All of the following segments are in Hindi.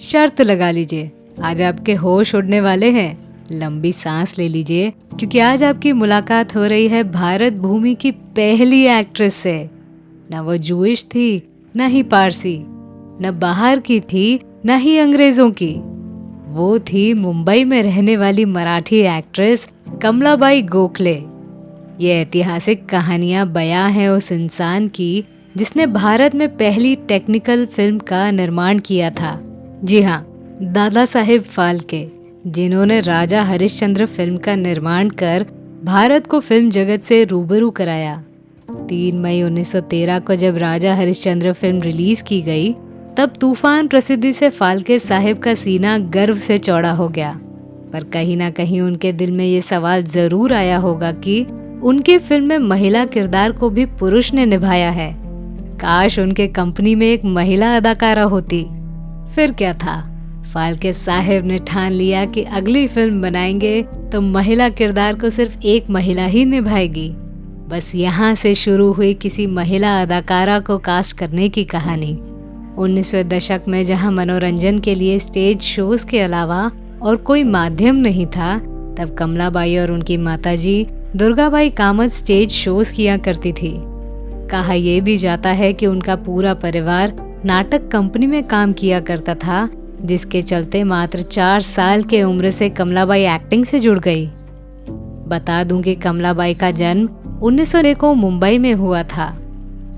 शर्त लगा लीजिए, आज आपके होश उड़ने वाले हैं। लंबी सांस ले लीजिए, क्योंकि आज आपकी मुलाकात हो रही है भारत भूमि की पहली एक्ट्रेस से। न वो जूइश थी, न ही पारसी, न बाहर की थी, न ही अंग्रेजों की। वो थी मुंबई में रहने वाली मराठी एक्ट्रेस कमलाबाई गोखले। ये ऐतिहासिक कहानियां बयां हैं उस इंसान की जिसने भारत में पहली टेक्निकल फिल्म का निर्माण किया था। जी हाँ, दादा साहेब फाल्के, जिन्होंने राजा हरिश्चंद्र फिल्म का निर्माण कर भारत को फिल्म जगत से रूबरू कराया। 3 मई 1913 को जब राजा हरिश्चंद्र फिल्म रिलीज की गई, तब तूफान प्रसिद्धि से फाल्के साहब का सीना गर्व से चौड़ा हो गया। पर कहीं ना कहीं उनके दिल में ये सवाल जरूर आया होगा कि उनकी फिल्म में महिला किरदार को भी पुरुष ने निभाया है। काश उनके कंपनी में एक महिला अदाकारा होती। फिर क्या था, फाल्के साहब ने ठान लिया कि अगली फिल्म बनाएंगे तो महिला किरदार को सिर्फ एक महिला ही निभाएगी। बस यहाँ से शुरू हुई किसी महिला अदाकारा को कास्ट करने की कहानी। 19वें दशक में जहाँ मनोरंजन के लिए स्टेज शोज के अलावा और कोई माध्यम नहीं था, तब कमलाबाई और उनकी माताजी दुर्गाबाई कामत स्टेज शोज किया करती थी। कहा यह भी जाता है कि उनका पूरा परिवार नाटक कंपनी में काम किया करता था, जिसके चलते मात्र 4 साल के उम्र से कमलाबाई एक्टिंग से जुड़ गई। बता दूं कि कमलाबाई का जन्म 1900 को मुंबई में हुआ था।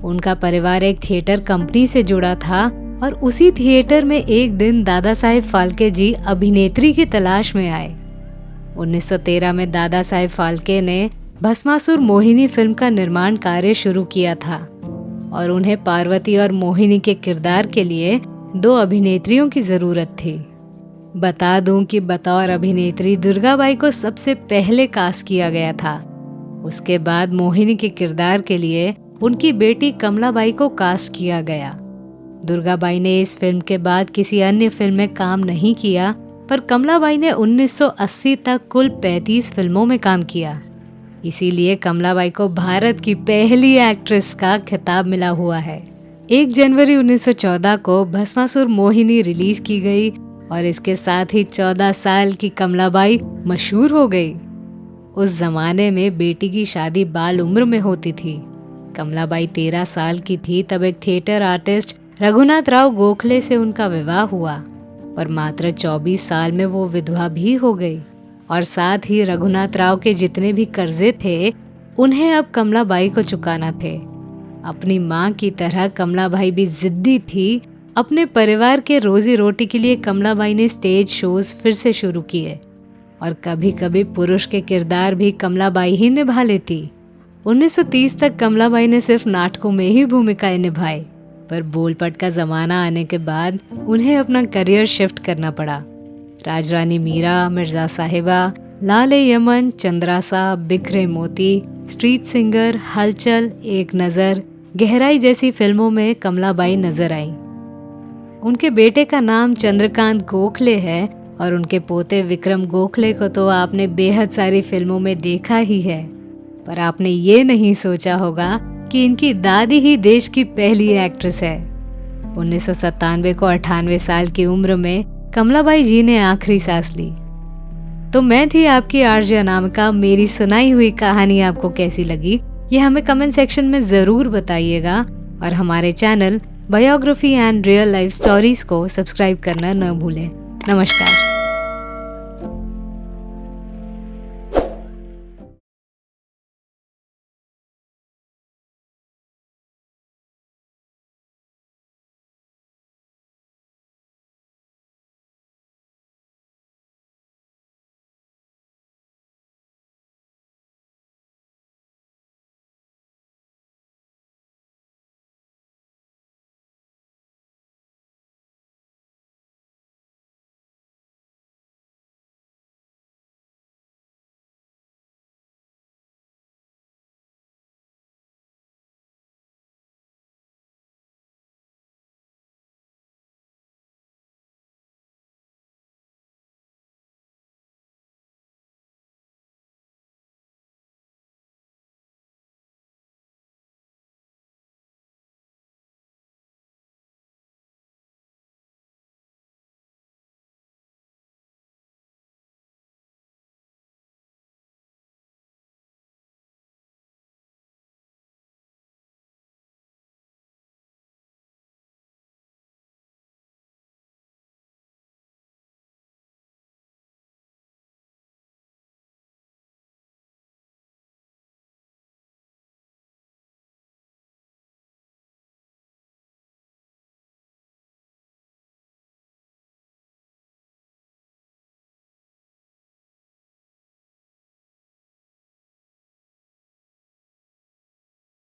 उनका परिवार एक थिएटर कंपनी से जुड़ा था और उसी थिएटर में एक दिन दादा साहेब फाल्के जी अभिनेत्री की तलाश में आए। 1913 में दादा साहेब फाल्के ने भस्मासुर मोहिनी फिल्म का निर्माण कार्य शुरू किया था और उन्हें पार्वती और मोहिनी के किरदार के लिए 2 अभिनेत्रियों की जरूरत थी। बता दूं कि बतौर अभिनेत्री दुर्गाबाई को सबसे पहले कास्ट किया गया था। उसके बाद मोहिनी के किरदार के लिए उनकी बेटी कमलाबाई को कास्ट किया गया। दुर्गाबाई ने इस फिल्म के बाद किसी अन्य फिल्म में काम नहीं किया, पर कमलाबाई ने 1980 तक कुल 35 फिल्मों में काम किया। इसीलिए कमलाबाई को भारत की पहली एक्ट्रेस का खिताब मिला हुआ है। 1 जनवरी 1914 को भस्मासुर मोहिनी रिलीज की गई और इसके साथ ही 14 साल की कमलाबाई मशहूर हो गई। उस जमाने में बेटी की शादी बाल उम्र में होती थी। कमलाबाई 13 साल की थी तब एक थिएटर आर्टिस्ट रघुनाथ राव गोखले से उनका विवाह हुआ और मात्र 24 साल में वो विधवा भी हो गई। और साथ ही रघुनाथ राव के जितने भी कर्जे थे, उन्हें अब कमलाबाई को चुकाना थे। अपनी माँ की तरह कमलाबाई भी जिद्दी थी। अपने परिवार के रोजी रोटी के लिए कमलाबाई ने स्टेज शोज फिर से शुरू किए और कभी कभी पुरुष के किरदार भी कमलाबाई ही निभा लेती। 1930 तक कमलाबाई ने सिर्फ नाटकों में ही भूमिकाएं निभाई, पर बोलपट का जमाना आने के बाद उन्हें अपना करियर शिफ्ट करना पड़ा। राजरानी मीरा, मिर्जा साहिबा, लाले यमन, चंद्रासा, बिखरे मोती, स्ट्रीट सिंगर, हलचल, एक नज़र, गहराई जैसी फिल्मों में कमलाबाई नजर आई। उनके बेटे का नाम चंद्रकांत गोखले है और उनके पोते विक्रम गोखले को तो आपने बेहद सारी फिल्मों में देखा ही है, पर आपने ये नहीं सोचा होगा कि इनकी दादी ही देश की पहली एक्ट्रेस है। 1997 को 98 साल की उम्र में कमलाबाई जी ने आखिरी सांस ली। तो मैं थी आपकी आरजे अनामिका। मेरी सुनाई हुई कहानी आपको कैसी लगी, ये हमें कमेंट सेक्शन में जरूर बताइएगा और हमारे channel biography and real life stories को सब्सक्राइब करना न भूलें। नमस्कार।